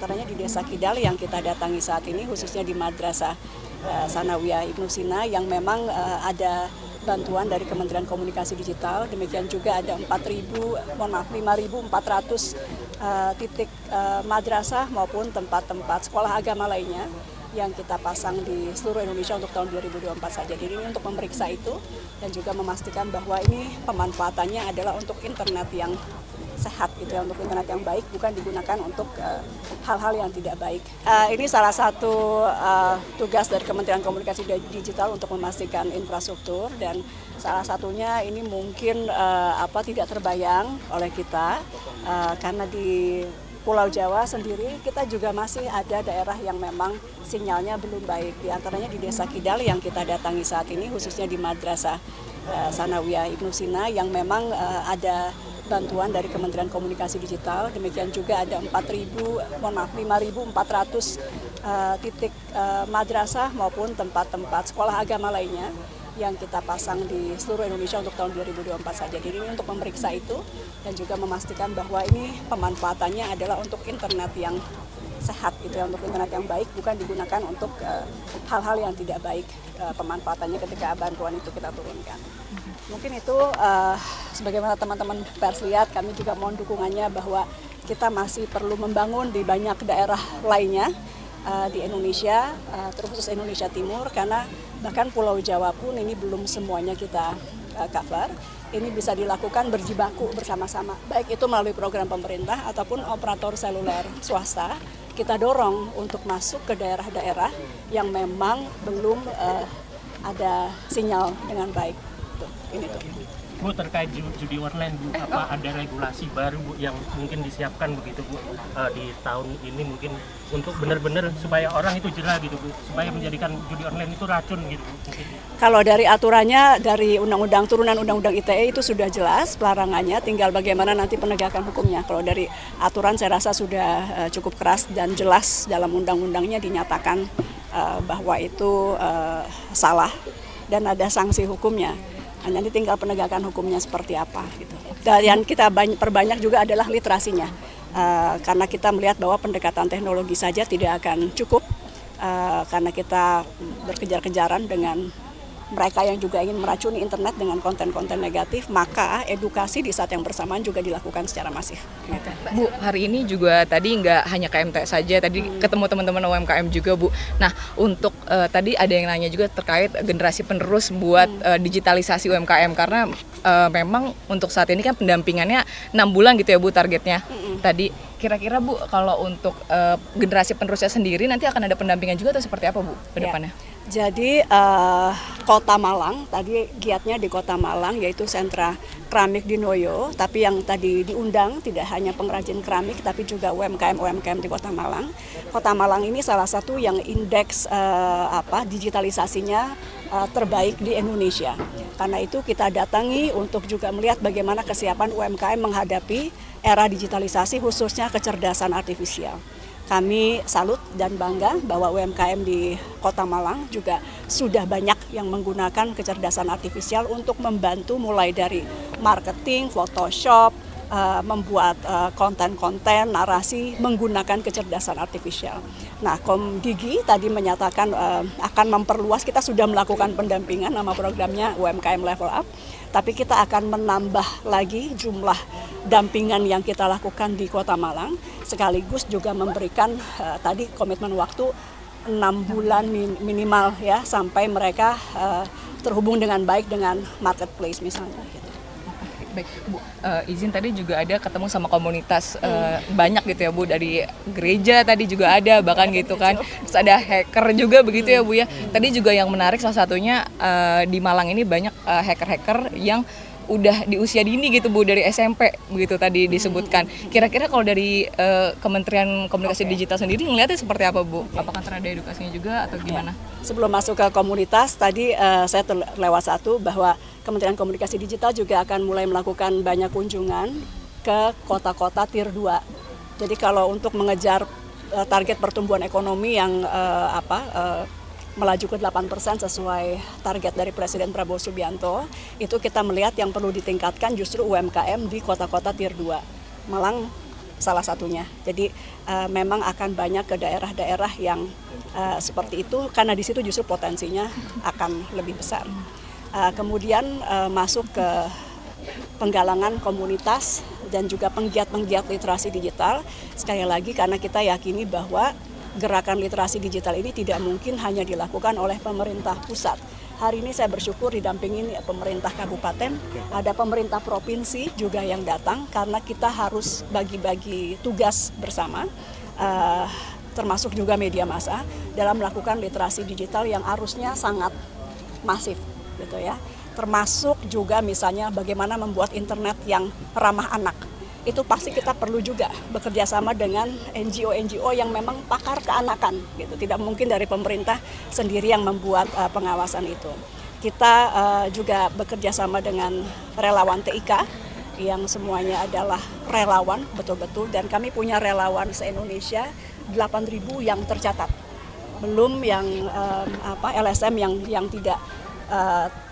antaranya di Desa Kidal yang kita datangi saat ini, khususnya di Madrasah Sanawiyah Ibnu Sina yang memang ada bantuan dari Kementerian Komunikasi Digital. Demikian juga ada 5.400 titik madrasah maupun tempat-tempat sekolah agama lainnya yang kita pasang di seluruh Indonesia untuk tahun 2024 saja. Jadi ini untuk memeriksa itu dan juga memastikan bahwa ini pemanfaatannya adalah untuk internet yang sehat gitu ya, untuk internet yang baik, bukan digunakan untuk hal-hal yang tidak baik. Ini salah satu tugas dari Kementerian Komunikasi Digital untuk memastikan infrastruktur, dan salah satunya ini mungkin tidak terbayang oleh kita karena di Pulau Jawa sendiri kita juga masih ada daerah yang memang sinyalnya belum baik. Di antaranya di Desa Kidal yang kita datangi saat ini, khususnya di Madrasah Sanawiyah Ibnu Sina yang memang ada bantuan dari Kementerian Komunikasi Digital. Demikian juga ada 5.400 titik madrasah maupun tempat-tempat sekolah agama lainnya yang kita pasang di seluruh Indonesia untuk tahun 2024 saja. Jadi ini untuk memeriksa itu dan juga memastikan bahwa ini pemanfaatannya adalah untuk internet yang sehat gitu ya, untuk internet yang baik, bukan digunakan untuk hal-hal yang tidak baik pemanfaatannya ketika bantuan itu kita turunkan. Mungkin itu sebagaimana teman-teman pers lihat, kami juga mohon dukungannya bahwa kita masih perlu membangun di banyak daerah lainnya di Indonesia, terkhusus Indonesia Timur, karena bahkan Pulau Jawa pun ini belum semuanya kita cover. Ini bisa dilakukan berjibaku bersama-sama, baik itu melalui program pemerintah ataupun operator seluler swasta. Kita dorong untuk masuk ke daerah-daerah yang memang belum ada sinyal dengan baik. Ini tuh. Bu, terkait judi online, Bu, apa ada regulasi baru, Bu, yang mungkin disiapkan begitu, Bu, di tahun ini mungkin untuk benar-benar supaya orang itu jerah gitu, Bu, supaya menjadikan judi online itu racun gitu, Bu? Kalau dari aturannya, dari turunan undang-undang ITE itu sudah jelas pelarangannya, tinggal bagaimana nanti penegakan hukumnya. Kalau dari aturan saya rasa sudah cukup keras dan jelas dalam undang-undangnya dinyatakan bahwa itu salah dan ada sanksi hukumnya. Nanti tinggal penegakan hukumnya seperti apa gitu. Dan yang kita perbanyak juga adalah literasinya, karena kita melihat bahwa pendekatan teknologi saja tidak akan cukup, karena kita berkejar-kejaran dengan mereka yang juga ingin meracuni internet dengan konten-konten negatif, maka edukasi di saat yang bersamaan juga dilakukan secara masif. Gitu. Bu, hari ini juga tadi nggak hanya KMT saja, tadi ketemu teman-teman UMKM juga, Bu. Nah, untuk tadi ada yang nanya juga terkait generasi penerus buat digitalisasi UMKM, karena memang untuk saat ini kan pendampingannya 6 bulan gitu ya, Bu, targetnya. Tadi kira-kira, Bu, kalau untuk generasi penerusnya sendiri nanti akan ada pendampingan juga atau seperti apa, Bu, ke depannya? Ya. Jadi Kota Malang, tadi giatnya di Kota Malang yaitu sentra keramik di Noyo, tapi yang tadi diundang tidak hanya pengrajin keramik tapi juga UMKM di Kota Malang. Kota Malang ini salah satu yang indeks digitalisasinya terbaik di Indonesia. Karena itu kita datangi untuk juga melihat bagaimana kesiapan UMKM menghadapi era digitalisasi, khususnya kecerdasan artifisial. Kami salut dan bangga bahwa UMKM di Kota Malang juga sudah banyak yang menggunakan kecerdasan artifisial untuk membantu mulai dari marketing, Photoshop, membuat konten-konten, narasi menggunakan kecerdasan artifisial. Nah, Komdigi tadi menyatakan akan memperluas, kita sudah melakukan pendampingan, nama programnya UMKM Level Up, tapi kita akan menambah lagi jumlah dampingan yang kita lakukan di Kota Malang, sekaligus juga memberikan tadi komitmen waktu 6 bulan minimal ya, sampai mereka terhubung dengan baik dengan marketplace misalnya. Baik, Bu, izin tadi juga ada ketemu sama komunitas banyak gitu ya, Bu, dari gereja tadi juga ada bahkan gitu kan, terus ada hacker juga begitu ya, Bu ya. Tadi juga yang menarik salah satunya di Malang ini banyak hacker-hacker yang udah di usia dini gitu, Bu, dari SMP begitu tadi disebutkan. Kira-kira kalau dari Kementerian Komunikasi Digital sendiri ngelihatnya seperti apa, Bu? Apakah ada edukasinya juga atau gimana? Sebelum masuk ke komunitas tadi saya terlewat satu bahwa Kementerian Komunikasi Digital juga akan mulai melakukan banyak kunjungan ke kota-kota Tier 2. Jadi kalau untuk mengejar target pertumbuhan ekonomi yang melaju ke 8% sesuai target dari Presiden Prabowo Subianto, itu kita melihat yang perlu ditingkatkan justru UMKM di kota-kota Tier 2. Malang salah satunya. Jadi memang akan banyak ke daerah-daerah yang seperti itu karena di situ justru potensinya akan lebih besar. Kemudian masuk ke penggalangan komunitas dan juga penggiat-penggiat literasi digital. Sekali lagi karena kita yakini bahwa gerakan literasi digital ini tidak mungkin hanya dilakukan oleh pemerintah pusat. Hari ini saya bersyukur didampingi pemerintah kabupaten, ada pemerintah provinsi juga yang datang karena kita harus bagi-bagi tugas bersama, termasuk juga media massa dalam melakukan literasi digital yang arusnya sangat masif, gitu ya. Termasuk juga misalnya bagaimana membuat internet yang ramah anak. Itu pasti kita perlu juga bekerja sama dengan NGO yang memang pakar keanakan, gitu. Tidak mungkin dari pemerintah sendiri yang membuat pengawasan itu. Kita juga bekerja sama dengan relawan TIK yang semuanya adalah relawan betul-betul, dan kami punya relawan se-Indonesia 8.000 yang tercatat. Belum yang LSM yang tidak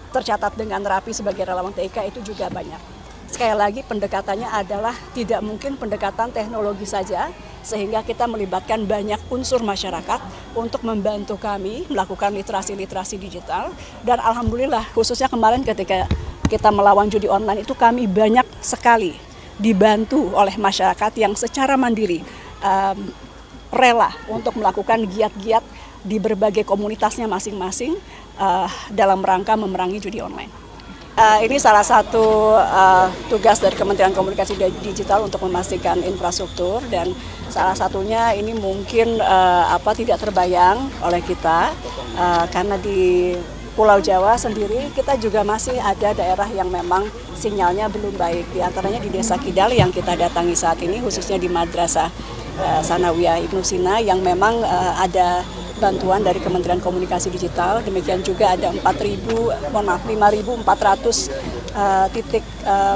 tercatat dengan rapi sebagai relawan TIK itu juga banyak. Sekali lagi pendekatannya adalah tidak mungkin pendekatan teknologi saja, sehingga kita melibatkan banyak unsur masyarakat untuk membantu kami melakukan literasi digital. Dan alhamdulillah khususnya kemarin ketika kita melawan judi online itu kami banyak sekali dibantu oleh masyarakat yang secara mandiri rela untuk melakukan giat-giat di berbagai komunitasnya masing-masing dalam rangka memerangi judi online. Ini salah satu tugas dari Kementerian Komunikasi Digital untuk memastikan infrastruktur, dan salah satunya ini mungkin tidak terbayang oleh kita karena di Pulau Jawa sendiri kita juga masih ada daerah yang memang sinyalnya belum baik. Di antaranya di Desa Kidal yang kita datangi saat ini, khususnya di Madrasah Sanawiyah Ibnu Sina yang memang ada bantuan dari Kementerian Komunikasi Digital. Demikian juga ada 5.400 titik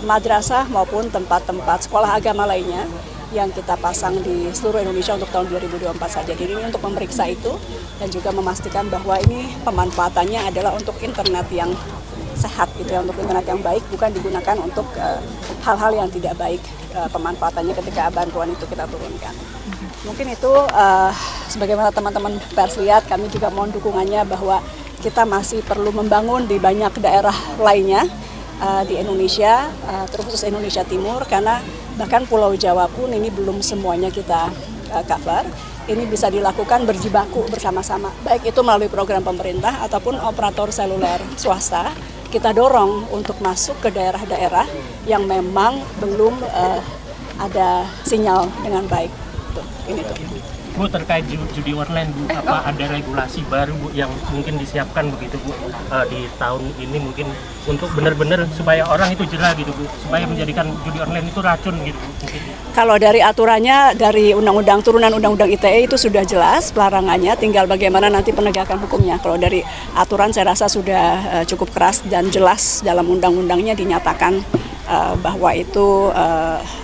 madrasah maupun tempat-tempat sekolah agama lainnya yang kita pasang di seluruh Indonesia untuk tahun 2024 saja. Jadi ini untuk memeriksa itu dan juga memastikan bahwa ini pemanfaatannya adalah untuk internet yang sehat, gitu ya, untuk internet yang baik, bukan digunakan untuk hal-hal yang tidak baik pemanfaatannya ketika bantuan itu kita turunkan. Mungkin itu sebagaimana teman-teman pers lihat, kami juga mohon dukungannya bahwa kita masih perlu membangun di banyak daerah lainnya di Indonesia, terkhusus Indonesia Timur, karena bahkan Pulau Jawa pun ini belum semuanya kita cover. Ini bisa dilakukan berjibaku bersama-sama, baik itu melalui program pemerintah ataupun operator seluler swasta. Kita dorong untuk masuk ke daerah-daerah yang memang belum ada sinyal dengan baik. Ini tuh. Bu, terkait judi online, Bu, apa ada regulasi baru, Bu, yang mungkin disiapkan begitu, Bu, di tahun ini mungkin untuk benar-benar supaya orang itu jera gitu, Bu, supaya menjadikan judi online itu racun gitu, Bu? Kalau dari aturannya, dari undang-undang turunan undang-undang ITE itu sudah jelas pelarangannya, tinggal bagaimana nanti penegakan hukumnya. Kalau dari aturan saya rasa sudah cukup keras dan jelas dalam undang-undangnya dinyatakan bahwa itu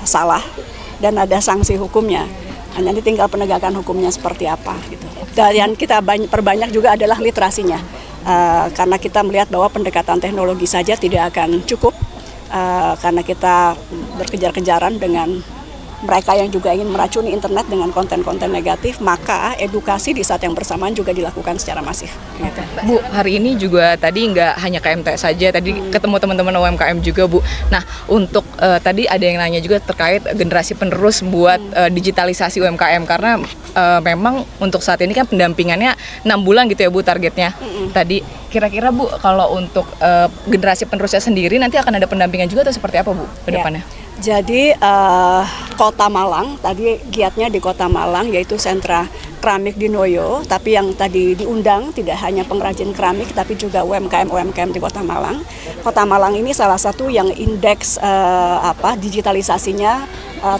salah dan ada sanksi hukumnya. Nanti tinggal penegakan hukumnya seperti apa gitu. Dan yang kita perbanyak juga adalah literasinya, karena kita melihat bahwa pendekatan teknologi saja tidak akan cukup, karena kita berkejar-kejaran dengan mereka yang juga ingin meracuni internet dengan konten-konten negatif, maka edukasi di saat yang bersamaan juga dilakukan secara masif. Gitu. Bu, hari ini juga tadi nggak hanya KMT saja, tadi ketemu teman-teman UMKM juga, Bu. Nah, untuk tadi ada yang nanya juga terkait generasi penerus buat digitalisasi UMKM, karena memang untuk saat ini kan pendampingannya 6 bulan gitu ya, Bu, targetnya. Tadi kira-kira, Bu, kalau untuk generasi penerusnya sendiri nanti akan ada pendampingan juga atau seperti apa, Bu, ke depannya? Ya. Jadi Kota Malang, tadi giatnya di Kota Malang yaitu sentra keramik di Noyo, tapi yang tadi diundang tidak hanya pengrajin keramik tapi juga UMKM di Kota Malang. Kota Malang ini salah satu yang indeks digitalisasinya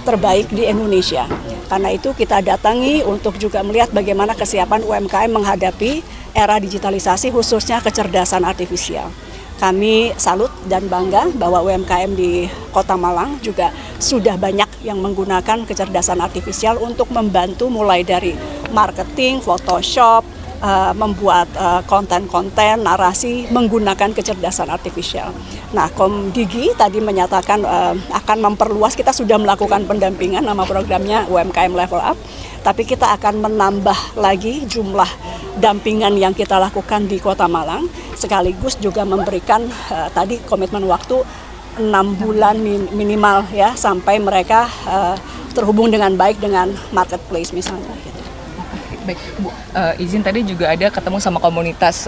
terbaik di Indonesia. Karena itu kita datangi untuk juga melihat bagaimana kesiapan UMKM menghadapi era digitalisasi, khususnya kecerdasan artifisial. Kami salut dan bangga bahwa UMKM di Kota Malang juga sudah banyak yang menggunakan kecerdasan artifisial untuk membantu mulai dari marketing, Photoshop, membuat konten-konten narasi menggunakan kecerdasan artifisial. Nah, Komdigi tadi menyatakan akan memperluas, kita sudah melakukan pendampingan, nama programnya UMKM Level Up, tapi kita akan menambah lagi jumlah dampingan yang kita lakukan di Kota Malang, sekaligus juga memberikan tadi komitmen waktu 6 bulan minimal ya, sampai mereka terhubung dengan baik dengan marketplace misalnya. Baik Bu, izin tadi juga ada ketemu sama komunitas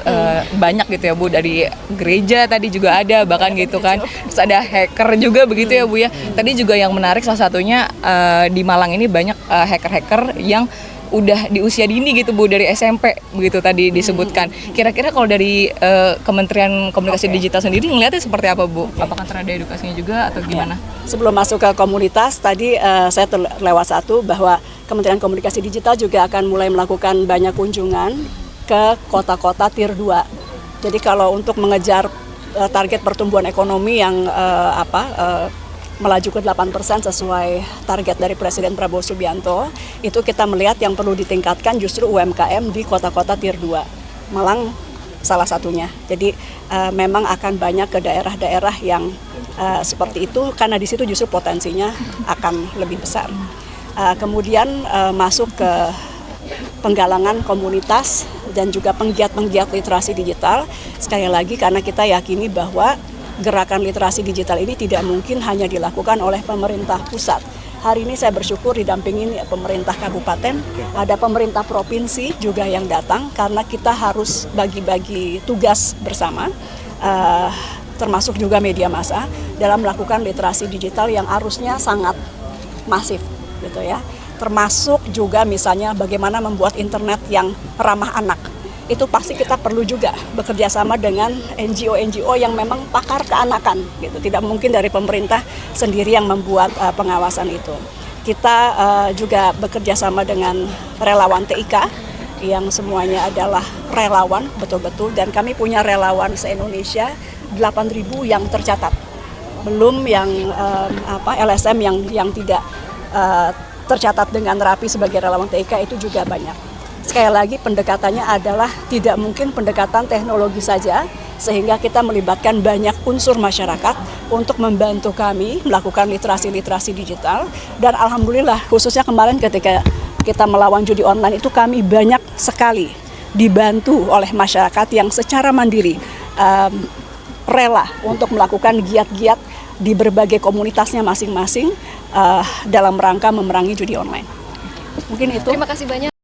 banyak gitu ya Bu, dari gereja tadi juga ada bahkan gitu kan, terus ada hacker juga begitu ya Bu ya. Tadi juga yang menarik salah satunya di Malang ini banyak hacker-hacker yang udah di usia dini gitu Bu, dari SMP begitu tadi disebutkan. Kira-kira kalau dari Kementerian Komunikasi Digital sendiri ngelihatnya seperti apa Bu? Apakah ada edukasinya juga atau gimana? Sebelum masuk ke komunitas tadi saya terlewat satu bahwa Kementerian Komunikasi Digital juga akan mulai melakukan banyak kunjungan ke kota-kota Tier 2. Jadi kalau untuk mengejar target pertumbuhan ekonomi yang melaju ke 8% sesuai target dari Presiden Prabowo Subianto, itu kita melihat yang perlu ditingkatkan justru UMKM di kota-kota Tier 2. Malang salah satunya. Jadi memang akan banyak ke daerah-daerah yang seperti itu, karena di situ justru potensinya akan lebih besar. Kemudian masuk ke penggalangan komunitas dan juga penggiat-penggiat literasi digital. Sekali lagi karena kita yakini bahwa gerakan literasi digital ini tidak mungkin hanya dilakukan oleh pemerintah pusat. Hari ini saya bersyukur didampingin pemerintah kabupaten, ada pemerintah provinsi juga yang datang, karena kita harus bagi-bagi tugas bersama, termasuk juga media massa, dalam melakukan literasi digital yang arusnya sangat masif gitu ya. Termasuk juga misalnya bagaimana membuat internet yang ramah anak. Itu pasti kita perlu juga bekerja sama dengan NGO-NGO yang memang pakar keanakan gitu. Tidak mungkin dari pemerintah sendiri yang membuat pengawasan itu. Kita juga bekerja sama dengan relawan TIK yang semuanya adalah relawan betul-betul, dan kami punya relawan se-Indonesia 8.000 yang tercatat. Belum yang LSM yang tidak tercatat dengan rapi sebagai relawan TIK, itu juga banyak. Sekali lagi pendekatannya adalah tidak mungkin pendekatan teknologi saja, sehingga kita melibatkan banyak unsur masyarakat untuk membantu kami melakukan literasi digital. Dan alhamdulillah khususnya kemarin ketika kita melawan judi online itu kami banyak sekali dibantu oleh masyarakat yang secara mandiri rela untuk melakukan giat-giat di berbagai komunitasnya masing-masing dalam rangka memerangi judi online. Mungkin itu. Terima kasih banyak.